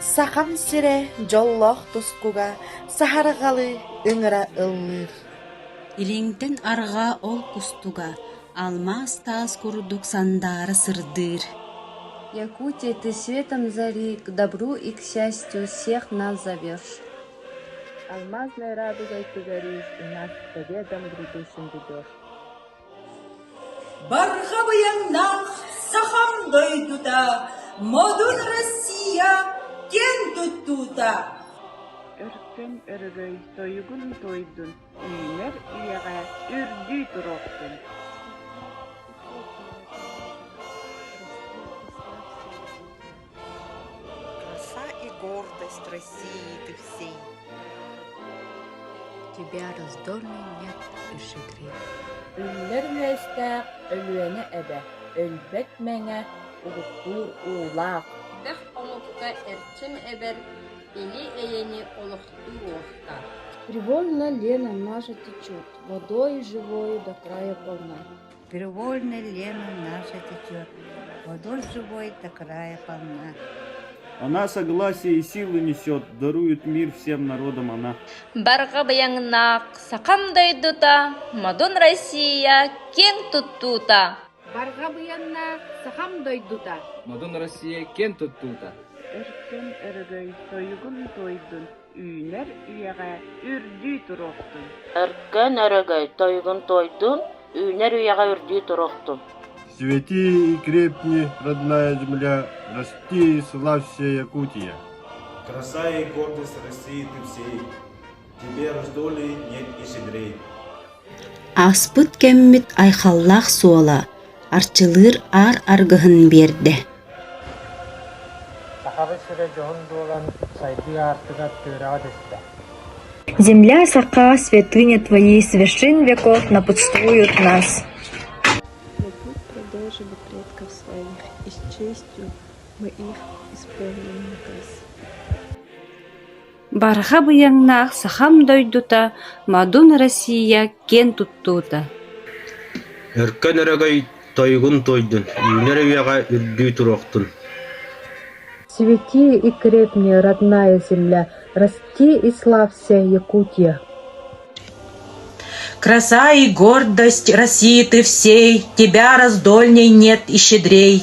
Сахан сире жоллох тускуга сахаргалы ыңыра ыллыр. Илиңтен арга ол кустуга алмаз таас курдук сандары сырдыр. Якутия, ты светом зари, к добру и к счастью всех нас зовешь. Алмазной радугой ты горишь, и нас к победам грядущим ведешь. Бархабыяңнах сахам дойдута, модун Россия кен туттута. Өркен өргөй тойгун тойдун, үйнер үйеге үрдүй туроктун. Краса и гордость России ты всей. Тебя раздольный нет и шедрей. Ünler müestaq, ölüene ebe, ölbet menge, uluktur uğlaq. Бэх олукка эрчим эбер, или эйени олухту лохта. Привольно Лена наша течет, водой живою до края полна. Привольно Лена наша течет, водой живой до края полна. Она согласие и силы несет, дарует мир всем народам она. Бархабыяңнах сакам дойдута, мадун Россия кен туттута. Бархабыяңнах сакам дойдута, мадун Россия кен туттута. Өркен өргөй тойгун тойдун, үйнер үйеге үрдүй туроктун. Өркен өргөй тойгун тойдун, үйнер үйеге үрдүй туроктун. Свети и крепни, родная земля, расти и славься, Якутия. Краса и гордость России ты всей, тебе раздолей нет и щедрей. Аспыт кеммит айхаллах суола, арчылыр ар аргыһын берде. Земля, сака, святыня твои, с вершин веков напутствуют нас. Продолжили предков своих, и с честью мы их исполним наказ. Бархабыяңнах сахам дойдута, мадун Россия кен туттута. Өркен өргөй тойгун тойдун, үйнер үйеге үрдүй туроктун. Свети и крепни, родная земля, расти и славься, Якутия. Краса и гордость России ты всей, тебя раздольней нет и щедрей.